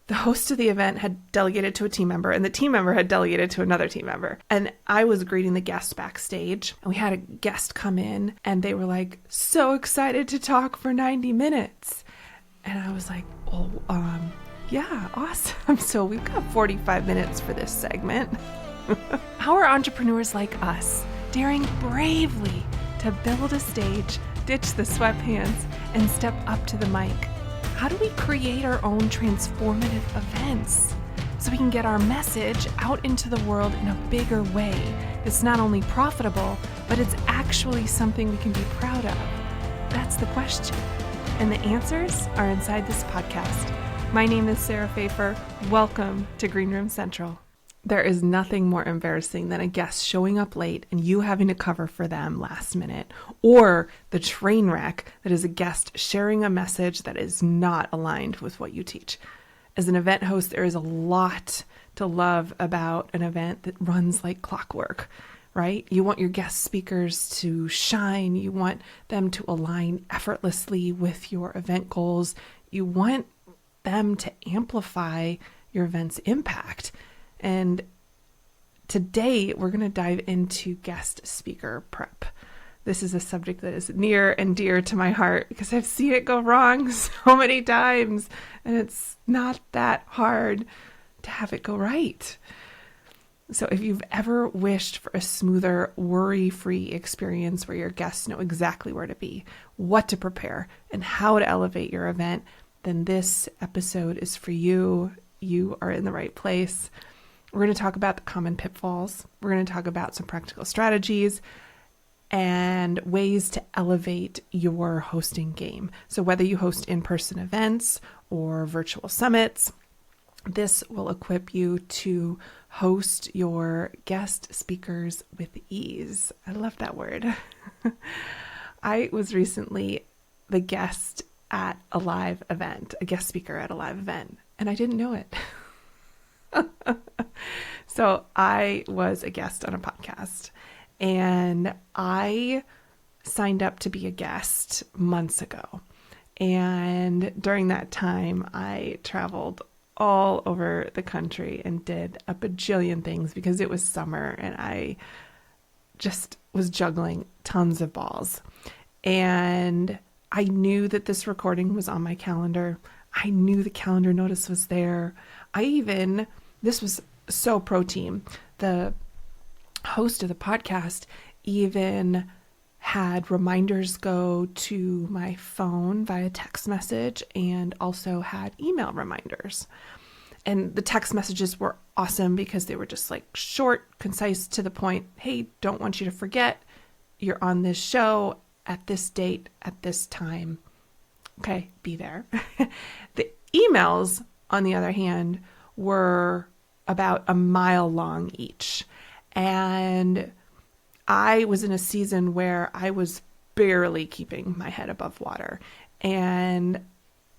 the host of the event had delegated to a team member, and the team member had delegated to another team member. And I was greeting the guests backstage, and we had a guest come in, and they were like, so excited to talk for 90 minutes. And I was like, oh, yeah, awesome. So we've got 45 minutes for this segment. How are entrepreneurs like us daring bravely to build a stage, ditch the sweatpants, and step up to the mic? How do we create our own transformative events so we can get our message out into the world in a bigger way that's not only profitable, but it's actually something we can be proud of? That's the question. And the answers are inside this podcast. My name is Sarah Pfeiffer. Welcome to Green Room Central. There is nothing more embarrassing than a guest showing up late and you having to cover for them last minute, or the train wreck that is a guest sharing a message that is not aligned with what you teach. As an event host, there is a lot to love about an event that runs like clockwork, right? You want your guest speakers to shine. You want them to align effortlessly with your event goals. You want them to amplify your event's impact. And today we're going to dive into guest speaker prep. This is a subject that is near and dear to my heart because I've seen it go wrong so many times, and it's not that hard to have it go right. So if you've ever wished for a smoother, worry-free experience where your guests know exactly where to be, what to prepare, and how to elevate your event, then this episode is for you. You are in the right place. We're going to talk about the common pitfalls. We're going to talk about some practical strategies and ways to elevate your hosting game. So whether you host in-person events or virtual summits, this will equip you to host your guest speakers with ease. I love that word. I was recently the guest at a live event, a guest speaker at a live event, and I didn't know it. So I was a guest on a podcast, and I signed up to be a guest months ago. And during that time, I traveled all over the country and did a bajillion things because it was summer and I just was juggling tons of balls. And I knew that this recording was on my calendar. I knew the calendar notice was there. This was so pro team. The host of the podcast even had reminders go to my phone via text message and also had email reminders. And the text messages were awesome because they were just like short, concise, to the point. Hey, don't want you to forget. You're on this show at this date, at this time. Okay, be there. The emails, on the other hand, were about a mile long each. And I was in a season where I was barely keeping my head above water. And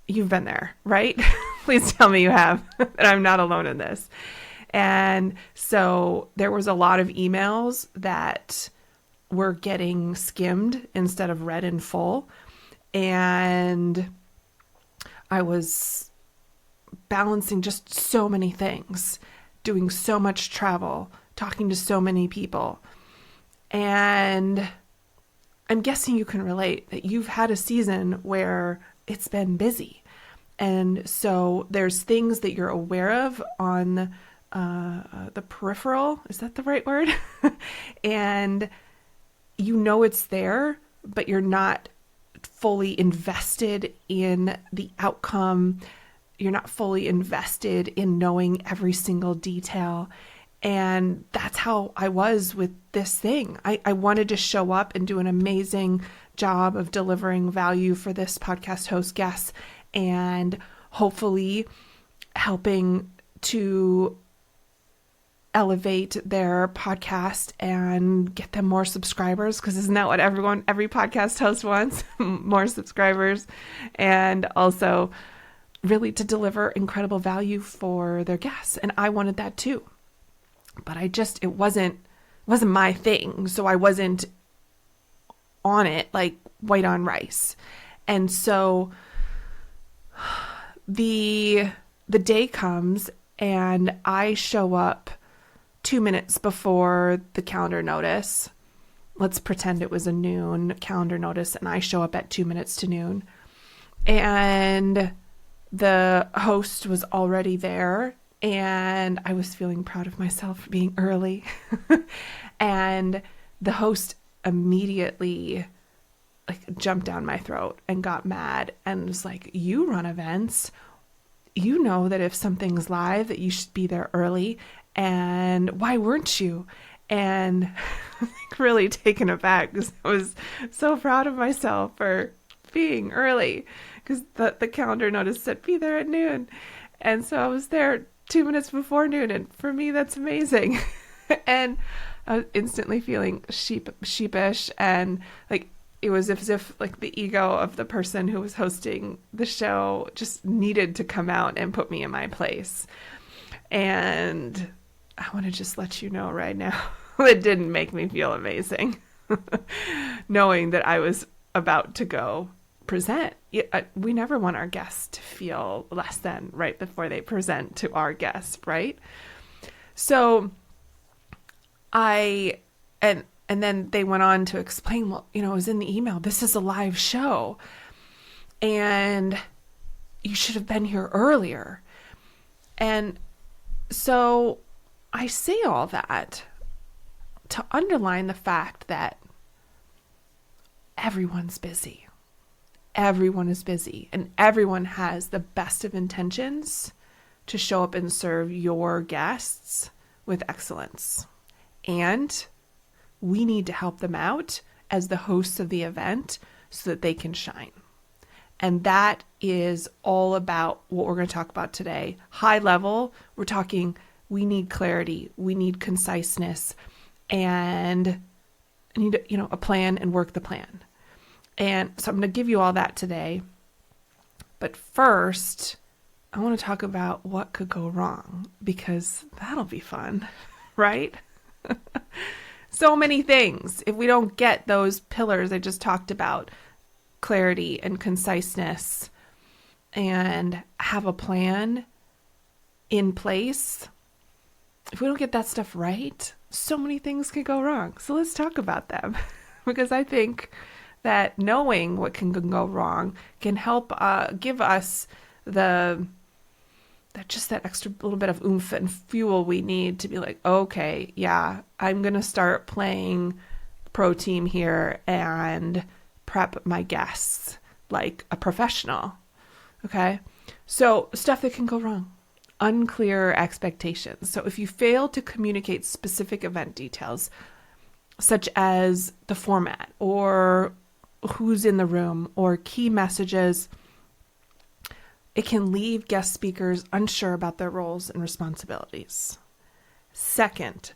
you've been there, right? Please tell me you have, that I'm not alone in this. And so there was a lot of emails that were getting skimmed instead of read in full. And I was balancing just so many things, doing so much travel, talking to so many people. And I'm guessing you can relate that you've had a season where it's been busy. And so there's things that you're aware of on the peripheral. Is that the right word? And you know it's there, but you're not fully invested in the outcome. You're not fully invested in knowing every single detail. And that's how I was with this thing. I wanted to show up and do an amazing job of delivering value for this podcast host guests and hopefully helping to elevate their podcast and get them more subscribers, because isn't that what every podcast host wants? More subscribers, and also really to deliver incredible value for their guests. And I wanted that too. But it wasn't my thing. So I wasn't on it like white on rice. And so the the day comes and I show up 2 minutes before the calendar notice. Let's pretend it was a noon calendar notice and I show up at 2 minutes to noon. And the host was already there and I was feeling proud of myself for being early. And the host immediately jumped down my throat and got mad and was like, you run events. You know that if something's live that you should be there early. And why weren't you? And really taken aback because I was so proud of myself for being early because the calendar notice said be there at noon. And so I was there 2 minutes before noon. And for me, that's amazing. And I was instantly feeling sheepish and it was as if the ego of the person who was hosting the show just needed to come out and put me in my place. And I want to just let you know right now, it didn't make me feel amazing. Knowing that I was about to go present. We never want our guests to feel less than right before they present to our guests, right? So and then they went on to explain, well, it was in the email, this is a live show and you should have been here earlier. And so I say all that to underline the fact that everyone's busy. Everyone is busy and everyone has the best of intentions to show up and serve your guests with excellence. And we need to help them out as the hosts of the event so that they can shine. And that is all about what we're going to talk about today. High level, we're talking, we need clarity, we need conciseness, and I need a plan and work the plan. And so I'm going to give you all that today. But first, I want to talk about what could go wrong because that'll be fun, right? So many things. If we don't get those pillars I just talked about, clarity and conciseness, and have a plan in place, if we don't get that stuff right, so many things could go wrong. So let's talk about them because I think that knowing what can go wrong can help give us that extra little bit of oomph and fuel we need to be like, okay, yeah, I'm going to start playing pro team here and prep my guests like a professional. Okay. So stuff that can go wrong, unclear expectations. So if you fail to communicate specific event details, such as the format or who's in the room or key messages, it can leave guest speakers unsure about their roles and responsibilities. Second,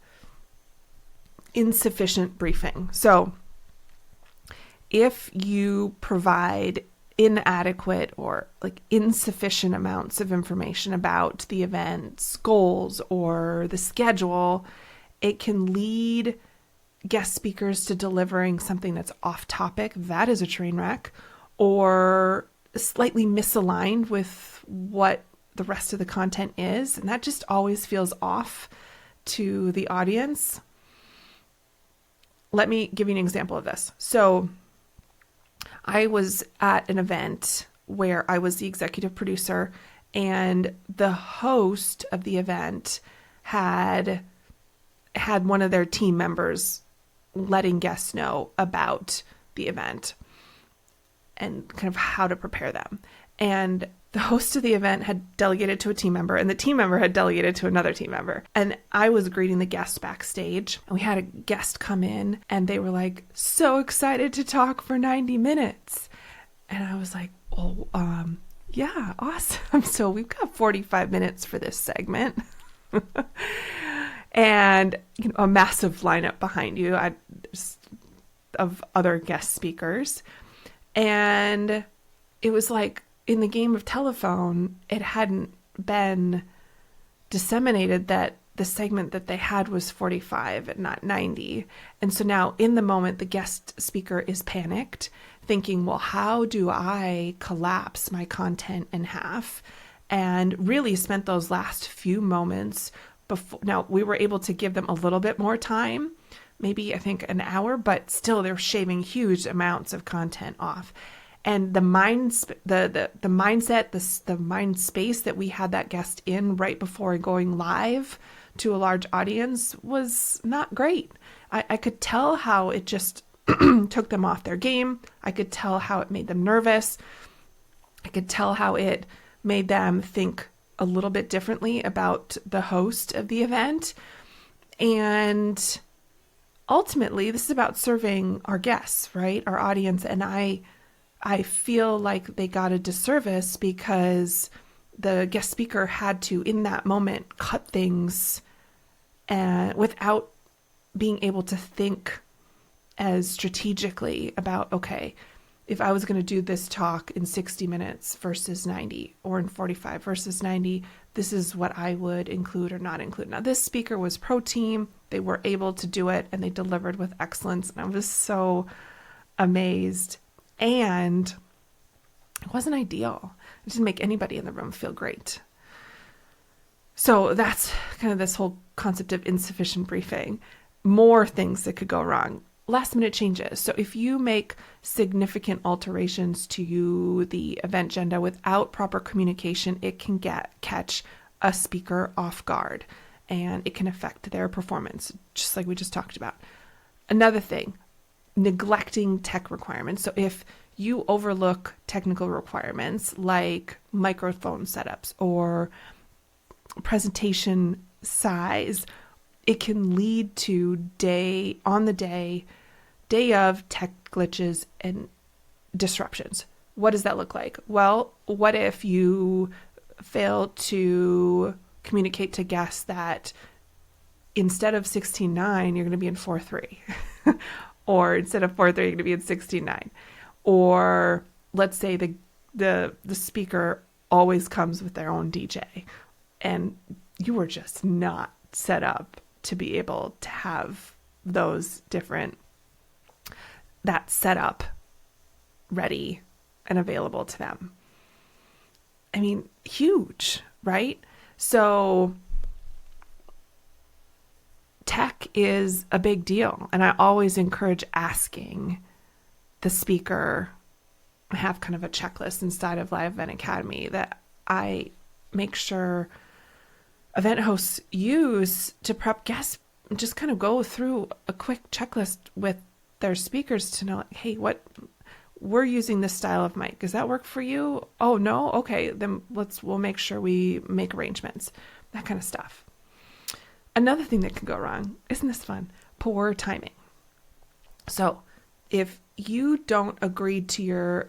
insufficient briefing. So if you provide inadequate or insufficient amounts of information about the event's goals or the schedule, it can lead guest speakers to delivering something that's off topic. That is a train wreck, or slightly misaligned with what the rest of the content is. And that just always feels off to the audience. Let me give you an example of this. So I was at an event where I was the executive producer and the host of the event had one of their team members letting guests know about the event and kind of how to prepare them. And the host of the event had delegated to a team member and the team member had delegated to another team member. And I was greeting the guests backstage and we had a guest come in and they were like, so excited to talk for 90 minutes. And I was like, oh, yeah, awesome. So we've got 45 minutes for this segment. And a massive lineup behind you of other guest speakers. And it was like in the game of telephone, it hadn't been disseminated that the segment that they had was 45 and not 90. And so now in the moment, the guest speaker is panicked, thinking, well, how do I collapse my content in half and really spent those last few moments before. Now, we were able to give them a little bit more time, maybe I think an hour, but still they're shaving huge amounts of content off. And the mindset, the mind space that we had that guest in right before going live to a large audience was not great. I could tell how it just took them off their game. I could tell how it made them nervous. I could tell how it made them think a little bit differently about the host of the event. And ultimately, this is about serving our guests, right? Our audience. And I feel like they got a disservice because the guest speaker had to, in that moment, cut things without being able to think as strategically about, okay, if I was going to do this talk in 60 minutes versus 90, or in 45 versus 90, this is what I would include or not include. Now, this speaker was pro team. They were able to do it, and they delivered with excellence. And I was so amazed. And it wasn't ideal. It didn't make anybody in the room feel great. So that's kind of this whole concept of insufficient briefing. More things that could go wrong. Last minute changes. So if you make significant alterations to the event agenda without proper communication, it can catch a speaker off guard, and it can affect their performance, just like we just talked about. Another thing, neglecting tech requirements. So if you overlook technical requirements like microphone setups or presentation size, it can lead to day of tech glitches and disruptions. What does that look like? Well, what if you fail to communicate to guests that instead of 16.9, you're going to be in 4.3, or instead of 4.3, you're going to be in 16.9, or let's say the speaker always comes with their own DJ, and you were just not set up to be able to have that setup ready and available to them. I mean, huge, right? So tech is a big deal. And I always encourage asking the speaker. I have kind of a checklist inside of Live Event Academy that I make sure event hosts use to prep guests. Just kind of go through a quick checklist with their speakers to know, like, hey, we're using this style of mic. Does that work for you? Oh, no? Okay, then we'll make sure we make arrangements. That kind of stuff. Another thing that could go wrong, isn't this fun? Poor timing. So if you don't agree to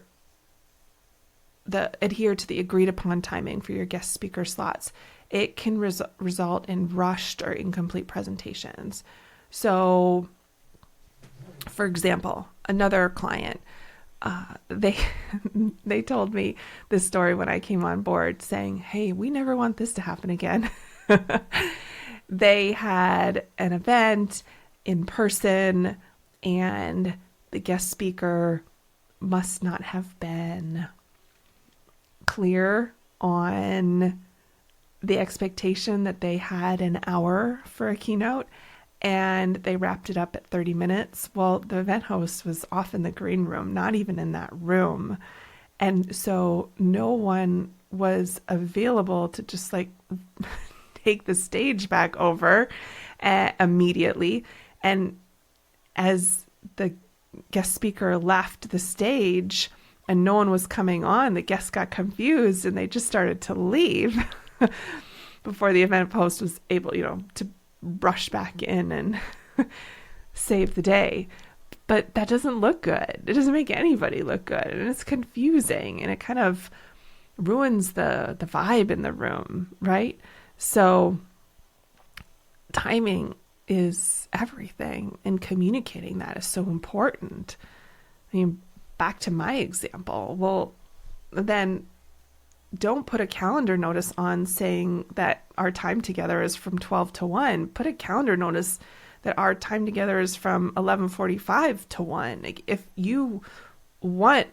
adhere to the agreed upon timing for your guest speaker slots, it can result in rushed or incomplete presentations. So, for example, another client, they told me this story when I came on board, saying, hey, we never want this to happen again. They had an event in person, and the guest speaker must not have been clear on the expectation that they had an hour for a keynote, and they wrapped it up at 30 minutes. Well, the event host was off in the green room, not even in that room. And so no one was available to just like take the stage back over immediately. And as the guest speaker left the stage and no one was coming on, the guests got confused and they just started to leave before the event host was able, to rush back in and save the day. But that doesn't look good. It doesn't make anybody look good. And it's confusing, and it kind of ruins the vibe in the room, right? So timing is everything, and communicating that is so important. I mean, back to my example. Well, then don't put a calendar notice on saying that our time together is from 12 to 1. Put a calendar notice that our time together is from 11:45 to 1. Like, if you want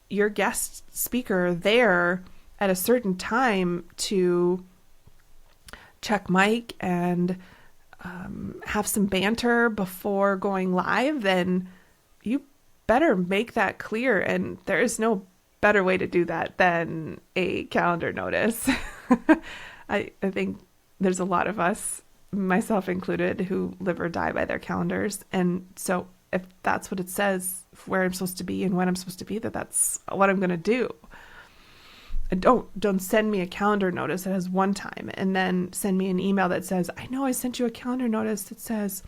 your guest speaker there at a certain time to check mic and have some banter before going live, then you better make that clear. And there is no better way to do that than a calendar notice. I think there's a lot of us, myself included, who live or die by their calendars. And so if that's what it says, where I'm supposed to be and when I'm supposed to be, that's what I'm going to do. And don't send me a calendar notice that has one time and then send me an email that says, I know I sent you a calendar notice that says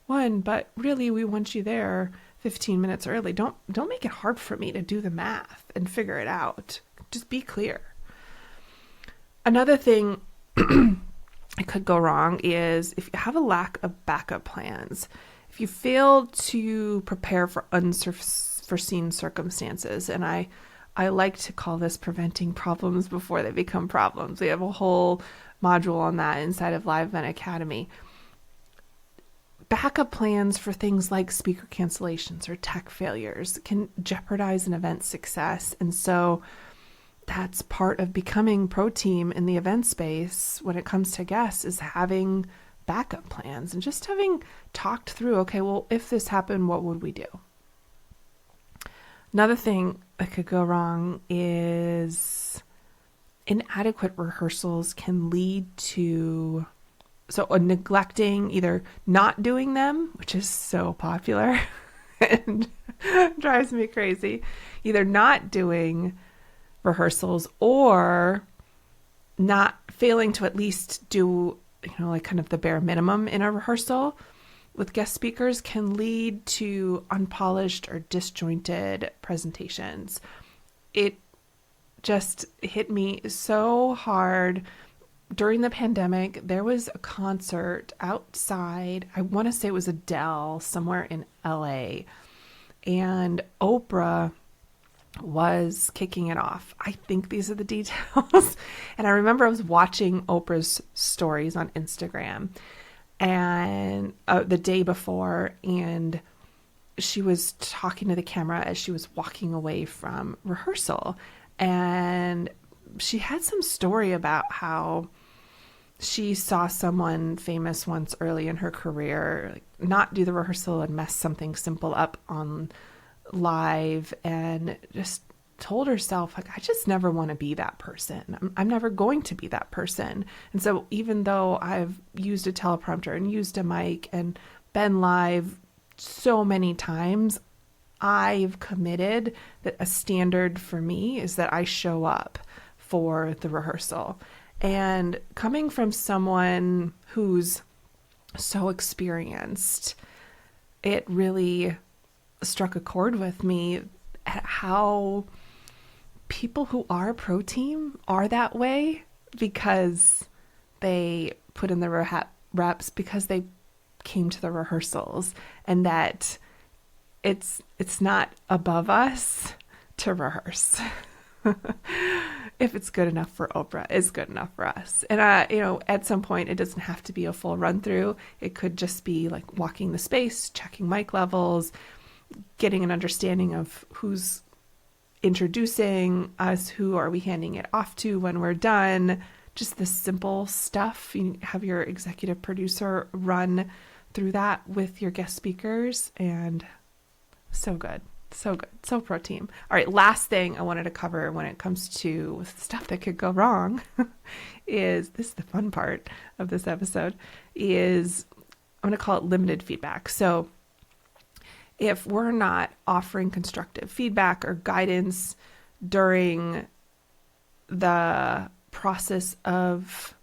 1, but really we want you there 15 minutes early. Don't make it hard for me to do the math and figure it out. Just be clear. Another thing it could go wrong is if you have a lack of backup plans. If you fail to prepare for unforeseen circumstances, and I like to call this preventing problems before they become problems. We have a whole module on that inside of Live Event Academy. Backup plans for things like speaker cancellations or tech failures can jeopardize an event's success. And so that's part of becoming pro team in the event space when it comes to guests, is having backup plans and just having talked through, okay, well, if this happened, what would we do? Another thing that could go wrong is inadequate rehearsals can lead to neglecting, either not doing them, which is so popular and drives me crazy, either not doing rehearsals or not failing to at least do, like kind of the bare minimum in a rehearsal with guest speakers can lead to unpolished or disjointed presentations. It just hit me so hard during the pandemic. There was a concert outside, I want to say it was Adele, somewhere in LA, and Oprah was kicking it off. I think these are the details. And I remember I was watching Oprah's stories on Instagram and the day before, and she was talking to the camera as she was walking away from rehearsal. And she had some story about how she saw someone famous once early in her career not do the rehearsal and mess something simple up on live, and just told herself, like, I just never want to be that person. I'm never going to be that person. And so even though I've used a teleprompter and used a mic and been live so many times, I've committed that a standard for me is that I show up for the rehearsal. And coming from someone who's so experienced, it really struck a chord with me at how people who are pro team are that way because they put in the reps, because they came to the rehearsals, and that it's not above us to rehearse. If it's good enough for Oprah, it's good enough for us. And at some point, it doesn't have to be a full run through. It could just be like walking the space, checking mic levels, getting an understanding of who's introducing us, who are we handing it off to when we're done, just the simple stuff. You have your executive producer run through that with your guest speakers, and so good. So good. So pro team. All right. Last thing I wanted to cover when it comes to stuff that could go wrong is, this is the fun part of this episode, is I'm going to call it limited feedback. So if we're not offering constructive feedback or guidance during the process of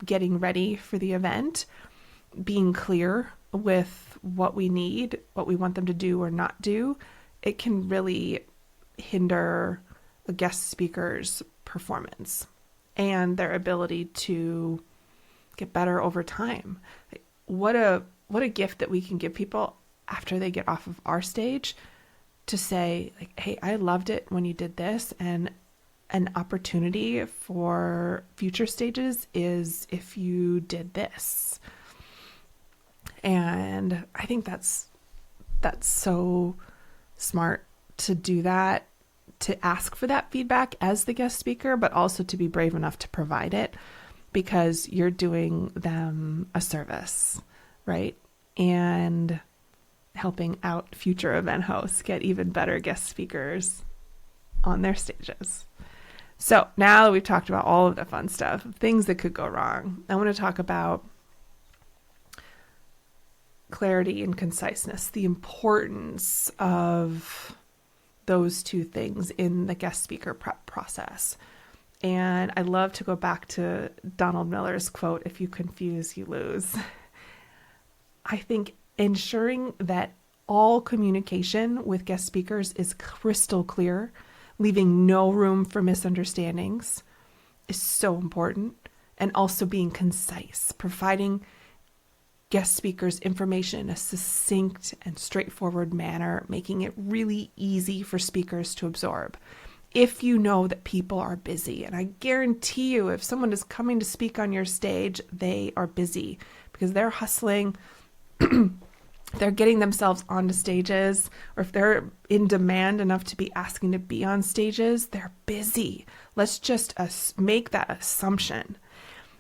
getting ready for the event, being clear with what we need, what we want them to do or not do, it can really hinder a guest speaker's performance and their ability to get better over time. What a gift that we can give people after they get off of our stage, to say, like, hey, I loved it when you did this, and an opportunity for future stages is if you did this. And I think that's so smart to do that, to ask for that feedback as the guest speaker, but also to be brave enough to provide it because you're doing them a service, right? And helping out future event hosts get even better guest speakers on their stages. So now that we've talked about all of the fun stuff, things that could go wrong, I want to talk about clarity and conciseness, the importance of those two things in the guest speaker prep process. And I love to go back to Donald Miller's quote, "If you confuse, you lose." I think ensuring that all communication with guest speakers is crystal clear, leaving no room for misunderstandings, is so important. And also being concise, providing guest speakers information in a succinct and straightforward manner, making it really easy for speakers to absorb. If you know that people are busy, and I guarantee you, if someone is coming to speak on your stage, they are busy because they're hustling, they're getting themselves onto stages, or if they're in demand enough to be asking to be on stages, they're busy. Let's just make that assumption.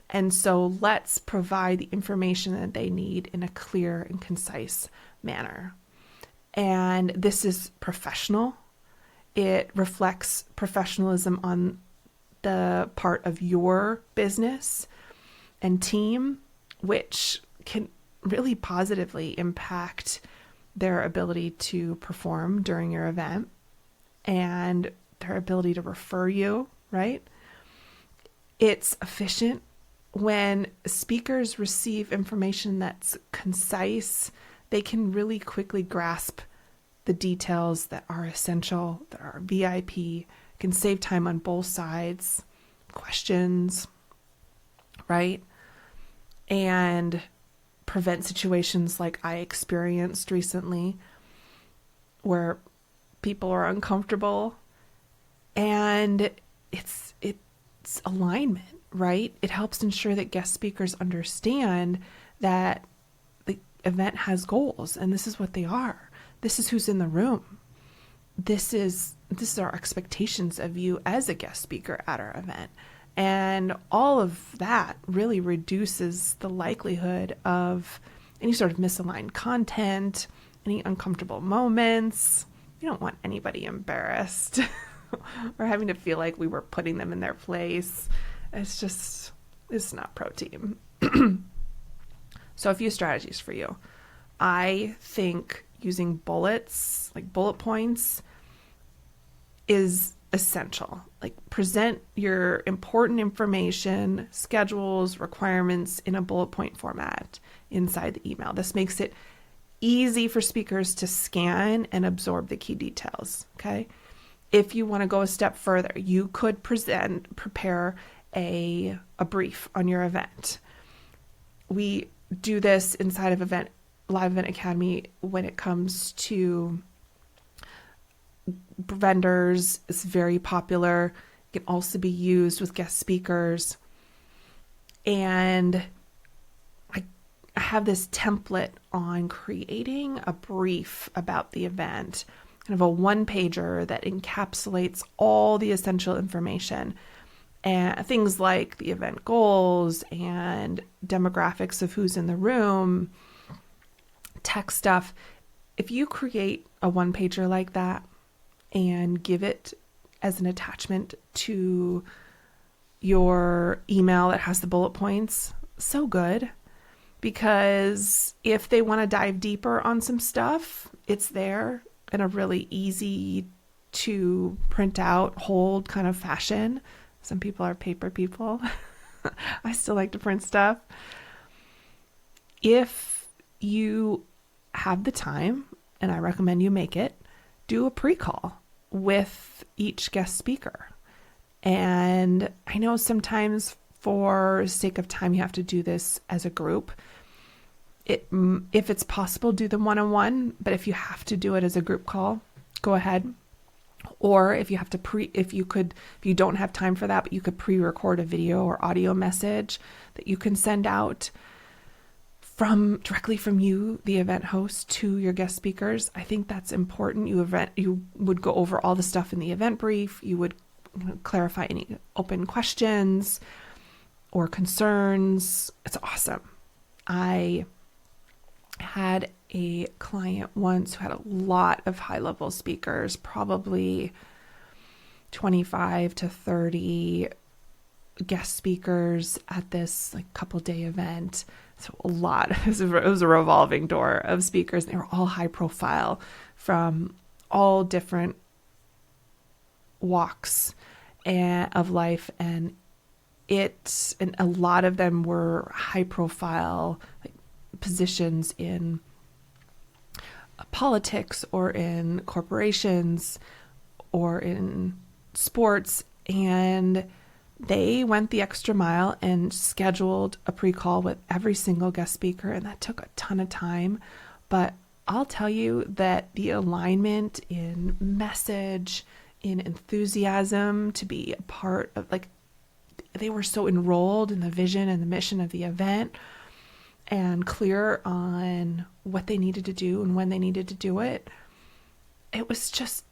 And so let's provide the information that they need in a clear and concise manner. And this is professional. It reflects professionalism on the part of your business and team, which can really positively impact their ability to perform during your event and their ability to refer you, right? It's efficient. When speakers receive information that's concise, they can really quickly grasp the details that are essential, that are VIP, can save time on both sides, questions, right? And prevent situations like I experienced recently where people are uncomfortable, and it's alignment, right? It helps ensure that guest speakers understand that the event has goals, and this is what they are. This is who's in the room. This is our expectations of you as a guest speaker at our event. And all of that really reduces the likelihood of any sort of misaligned content, any uncomfortable moments. You don't want anybody embarrassed or having to feel like we were putting them in their place. It's not pro team. So a few strategies for you. I think using bullets, like bullet points, is essential. Like, present your important information, schedules, requirements in a bullet point format inside the email. This makes it easy for speakers to scan and absorb the key details. Okay. If you want to go a step further, you could prepare a brief on your event. We do this inside of Live Event Academy when it comes to vendors. It's very popular. It can also be used with guest speakers. And I have this template on creating a brief about the event, kind of a one-pager that encapsulates all the essential information, and things like the event goals and demographics of who's in the room, tech stuff. If you create a one-pager like that and give it as an attachment to your email that has the bullet points, so good. Because if they want to dive deeper on some stuff, it's there in a really easy to print out, hold kind of fashion. Some people are paper people. I still like to print stuff. If you have the time, and I recommend you make it, do a pre-call with each guest speaker. And I know sometimes for sake of time, you have to do this as a group. If it's possible, do them one-on-one, but if you have to do it as a group call, go ahead. Or if you have to if you don't have time for that, but you could pre-record a video or audio message that you can send out directly from you, the event host, to your guest speakers. I think that's important. You would go over all the stuff in the event brief. You would clarify any open questions or concerns. It's awesome. I had a client once who had a lot of high-level speakers, probably 25 to 30 guest speakers at this couple-day event. So a lot. It was a revolving door of speakers. They were all high profile from all different walks of life, and a lot of them were high profile positions in politics or in corporations or in sports, and they went the extra mile and scheduled a pre-call with every single guest speaker, and that took a ton of time. But I'll tell you that the alignment in message, in enthusiasm to be a part of, they were so enrolled in the vision and the mission of the event and clear on what they needed to do and when they needed to do it. It was just,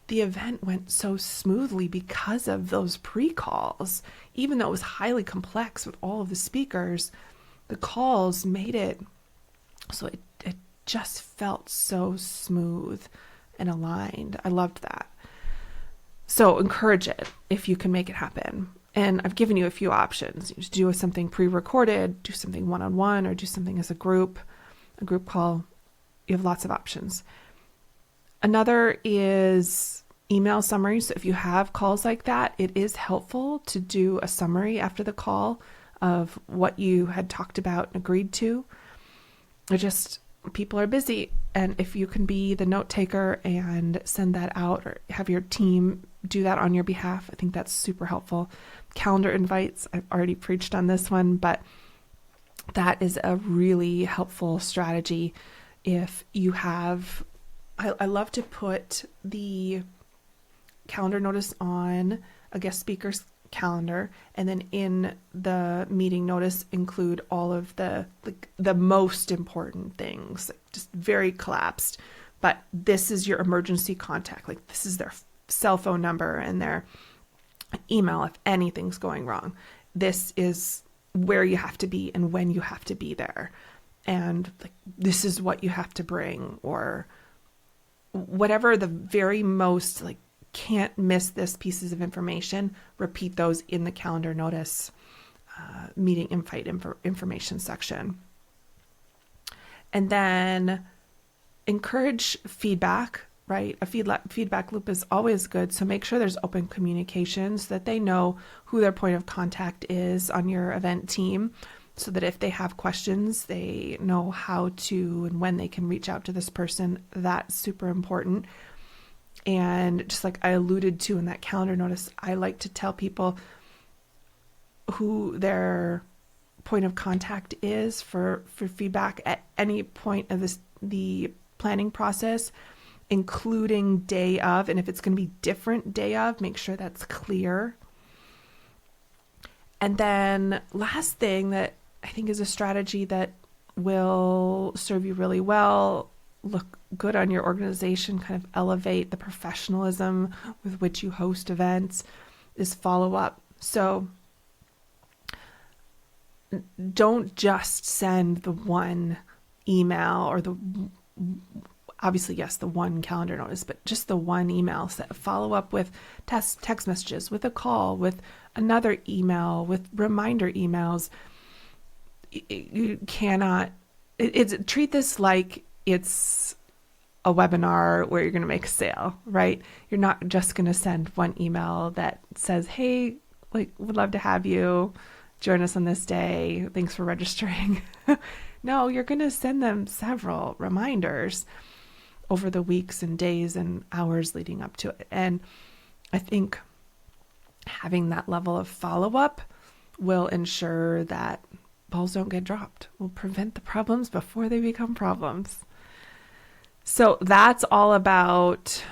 the event went so smoothly because of those pre-calls. Even though it was highly complex with all of the speakers, the calls made it so it just felt so smooth and aligned. I loved that. So encourage it if you can make it happen. And I've given you a few options. You just do something pre-recorded, do something one-on-one, or do something as a group call. You have lots of options. Another is email summaries. So if you have calls like that, it is helpful to do a summary after the call of what you had talked about and agreed to. People are busy. And if you can be the note taker and send that out or have your team do that on your behalf, I think that's super helpful. Calendar invites, I've already preached on this one, but that is a really helpful strategy. If you have, I love to put the calendar notice on a guest speaker's calendar, and then in the meeting notice include all of the most important things, just very collapsed. But this is your emergency contact. This is their cell phone number and their email if anything's going wrong. This is where you have to be and when you have to be there. And this is what you have to bring, or whatever the very most can't miss this pieces of information. Repeat those in the calendar notice meeting invite information section. And then encourage feedback, right? A feedback loop is always good. So make sure there's open communication so that they know who their point of contact is on your event team, so that if they have questions, they know how to and when they can reach out to this person. That's super important. And just like I alluded to in that calendar notice, I like to tell people who their point of contact is for feedback at any point of the planning process, including day of. And if it's going to be different day of, make sure that's clear. And then last thing that I think is a strategy that will serve you really well, look good on your organization, kind of elevate the professionalism with which you host events, is follow up. So don't just send the one email or obviously, yes, the one calendar notice, but just the one email. Follow up with text messages, with a call, with another email, with reminder emails. You cannot, treat this like it's a webinar where you're going to make a sale, right? You're not just going to send one email that says, hey, would love to have you join us on this day. Thanks for registering. No, you're going to send them several reminders over the weeks and days and hours leading up to it. And I think having that level of follow-up will ensure that balls don't get dropped, will prevent the problems before they become problems. So that's all about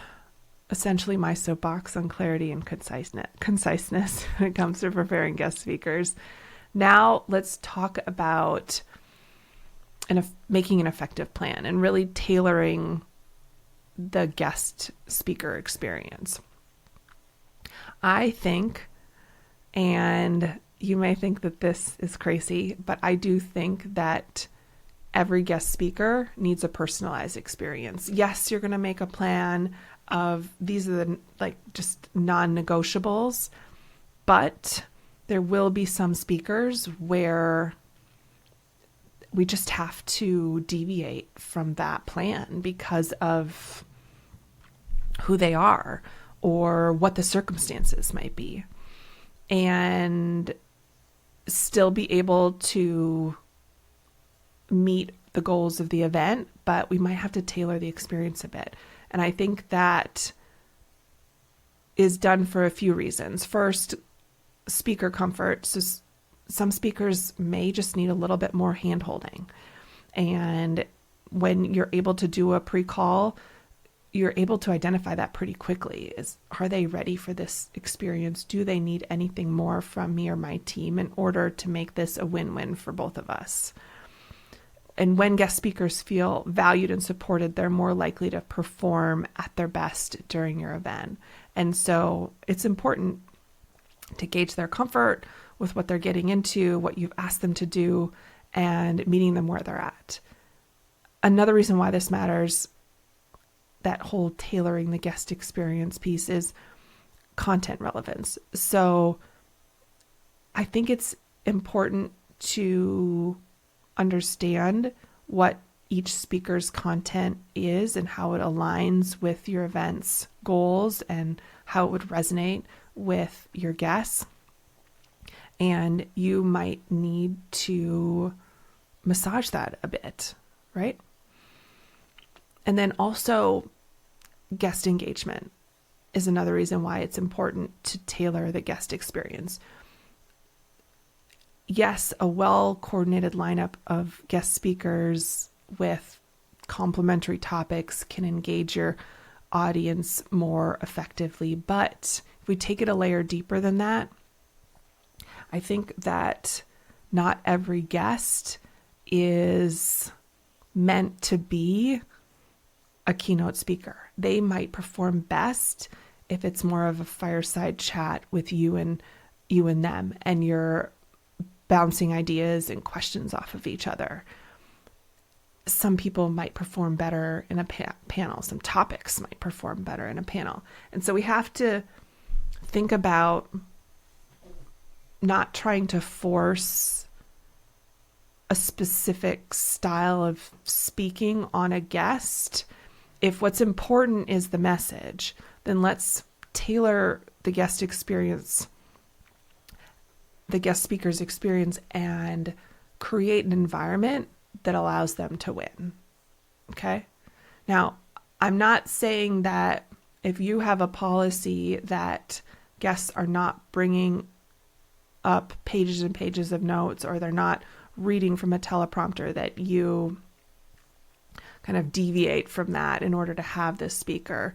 essentially my soapbox on clarity and conciseness when it comes to preparing guest speakers. Now let's talk about making an effective plan and really tailoring the guest speaker experience. I think, and you may think that this is crazy, but I do think that every guest speaker needs a personalized experience. Yes, you're going to make a plan of these are the just non-negotiables, but there will be some speakers where we just have to deviate from that plan because of who they are or what the circumstances might be, and still be able to meet the goals of the event, but we might have to tailor the experience a bit. And I think that is done for a few reasons. First, speaker comfort. So some speakers may just need a little bit more hand-holding. And when you're able to do a pre-call, you're able to identify that pretty quickly. Are they ready for this experience? Do they need anything more from me or my team in order to make this a win-win for both of us? And when guest speakers feel valued and supported, they're more likely to perform at their best during your event. And so it's important to gauge their comfort with what they're getting into, what you've asked them to do, and meeting them where they're at. Another reason why this matters, that whole tailoring the guest experience piece, is content relevance. So I think it's important to understand what each speaker's content is and how it aligns with your event's goals and how it would resonate with your guests. And you might need to massage that a bit, right? And then also guest engagement is another reason why it's important to tailor the guest experience. Yes, a well-coordinated lineup of guest speakers with complementary topics can engage your audience more effectively. But if we take it a layer deeper than that, I think that not every guest is meant to be a keynote speaker. They might perform best if it's more of a fireside chat with you and them, and you're bouncing ideas and questions off of each other. Some people might perform better in a panel. Some topics might perform better in a panel. And so we have to think about not trying to force a specific style of speaking on a guest. If what's important is the message, then let's tailor the guest experience, the guest speaker's experience, and create an environment that allows them to win. Okay? Now, I'm not saying that if you have a policy that guests are not bringing up pages and pages of notes, or they're not reading from a teleprompter, that you kind of deviate from that in order to have this speaker.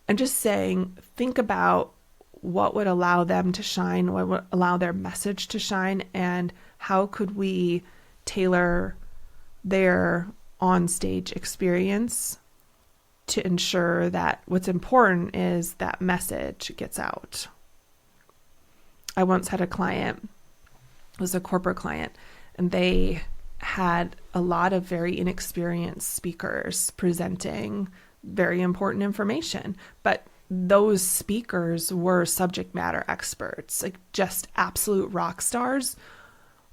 I'm just saying, think about what would allow them to shine, what would allow their message to shine, and how could we tailor their on-stage experience to ensure that what's important is that message gets out. I once had a client, it was a corporate client, and they had a lot of very inexperienced speakers presenting very important information, but those speakers were subject matter experts, like just absolute rock stars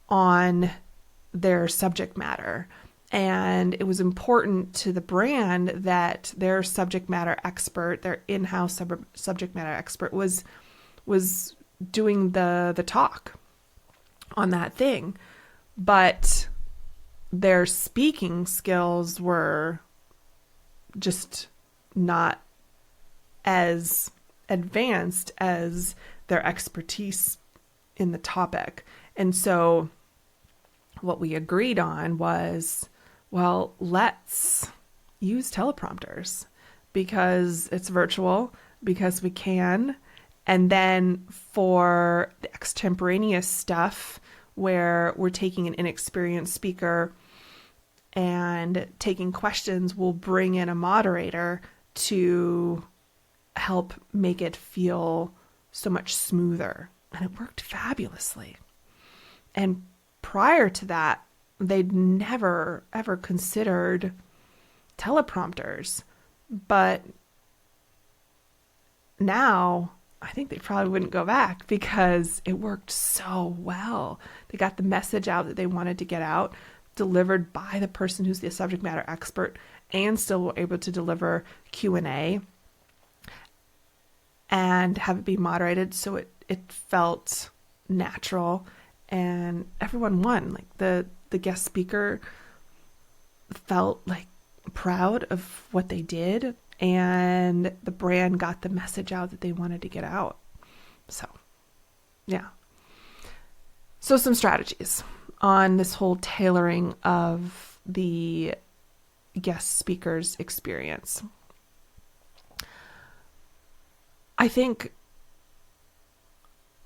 on their subject matter. And it was important to the brand that their subject matter expert, their in-house subject matter expert, was doing the talk on that thing. But their speaking skills were just not as advanced as their expertise in the topic. And so what we agreed on was, well, let's use teleprompters because it's virtual, because we can. And then for the extemporaneous stuff where we're taking an inexperienced speaker and taking questions, we'll bring in a moderator to help make it feel so much smoother. And it worked fabulously. And prior to that, they'd never, ever considered teleprompters. But now I think they probably wouldn't go back because it worked so well. They got the message out that they wanted to get out, delivered by the person who's the subject matter expert, and still were able to deliver Q&A and have it be moderated. So it felt natural and everyone won. Like the guest speaker felt like proud of what they did, and the brand got the message out that they wanted to get out. So, yeah. So some strategies on this whole tailoring of the guest speaker's experience. I think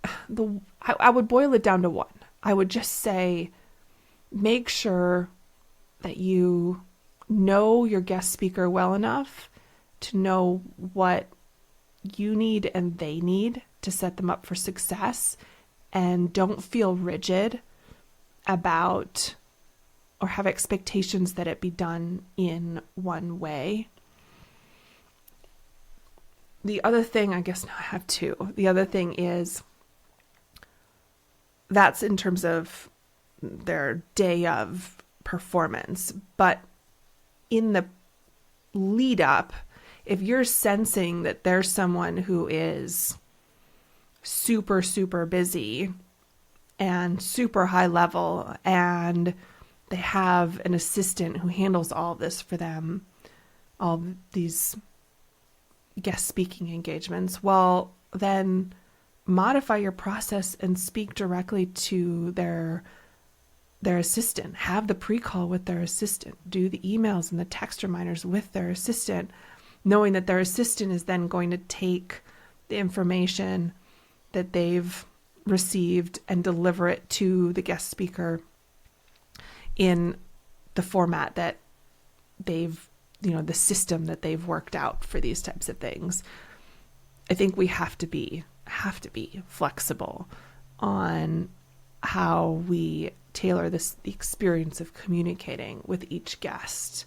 I would boil it down to one. I would just say, make sure that you know your guest speaker well enough to know what you need and they need to set them up for success, and don't feel rigid about or have expectations that it be done in one way. The other thing, I guess now I have two. The other thing is, that's in terms of their day of performance. But in the lead up, if you're sensing that there's someone who is super, super busy and super high level, and they have an assistant who handles all this for them, all these guest speaking engagements, well, then modify your process and speak directly to their assistant. Have the pre-call with their assistant. Do the emails and the text reminders with their assistant, knowing that their assistant is then going to take the information that they've received and deliver it to the guest speaker in the format that they've, the system that they've worked out for these types of things. I think we have to be flexible on how we tailor the experience of communicating with each guest.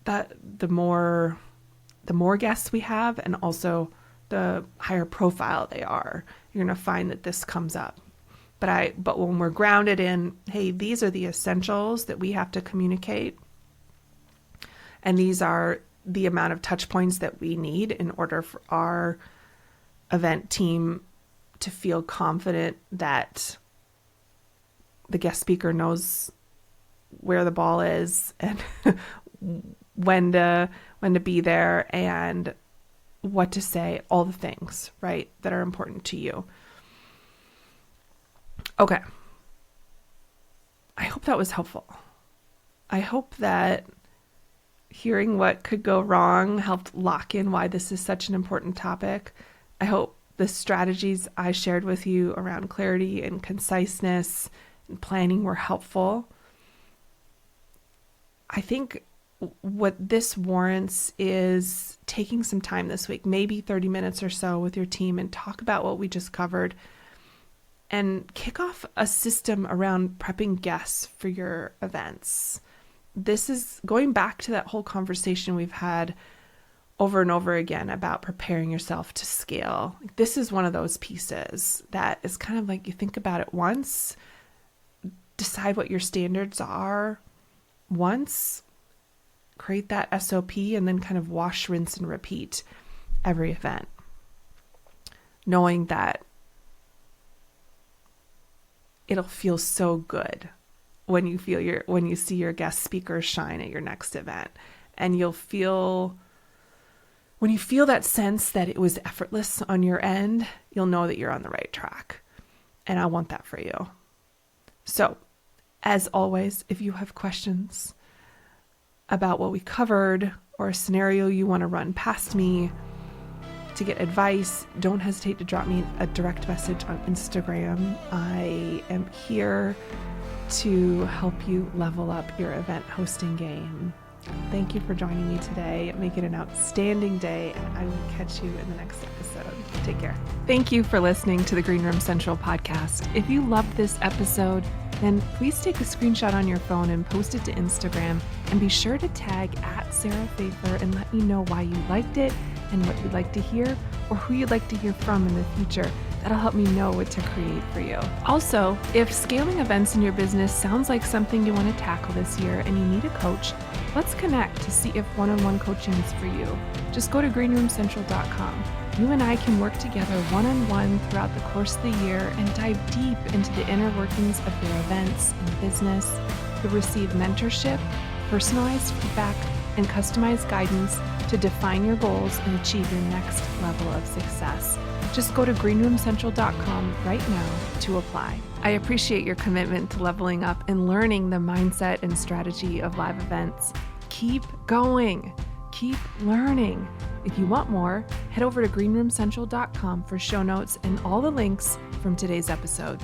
That the more guests we have, and also the higher profile they are, you're going to find that this comes up. But when we're grounded in, hey, these are the essentials that we have to communicate, and these are the amount of touch points that we need in order for our event team to feel confident that the guest speaker knows where the ball is and when to be there and what to say, all the things, right, that are important to you. Okay. I hope that was helpful. I hope that hearing what could go wrong helped lock in why this is such an important topic. I hope the strategies I shared with you around clarity and conciseness and planning were helpful. I think what this warrants is taking some time this week, maybe 30 minutes or so with your team, and talk about what we just covered and kick off a system around prepping guests for your events. This is going back to that whole conversation we've had over and over again about preparing yourself to scale. This is one of those pieces that is kind of like, you think about it once, decide what your standards are once, create that SOP, and then kind of wash, rinse, and repeat every event, knowing that it'll feel so good when you see your guest speakers shine at your next event, and when you feel that sense that it was effortless on your end, you'll know that you're on the right track. And I want that for you. So, as always, if you have questions about what we covered or a scenario you want to run past me, to get advice, don't hesitate to drop me a direct message on Instagram. I am here to help you level up your event hosting game. Thank you for joining me today. Make it an outstanding day, and I will catch you in the next episode. Take care. Thank you for listening to the Green Room Central podcast. If you loved this episode, then please take a screenshot on your phone and post it to Instagram, and be sure to tag @SarahPfeiffer and let me know why you liked it and what you'd like to hear or who you'd like to hear from in the future. That'll help me know what to create for you. Also, if scaling events in your business sounds like something you want to tackle this year and you need a coach, let's connect to see if one-on-one coaching is for you. Just go to greenroomcentral.com. You and I can work together one-on-one throughout the course of the year and dive deep into the inner workings of your events and business. You'll receive mentorship, personalized feedback, and customized guidance to define your goals and achieve your next level of success. Just go to greenroomcentral.com right now to apply. I appreciate your commitment to leveling up and learning the mindset and strategy of live events. Keep going. Keep learning. If you want more, head over to greenroomcentral.com for show notes and all the links from today's episode.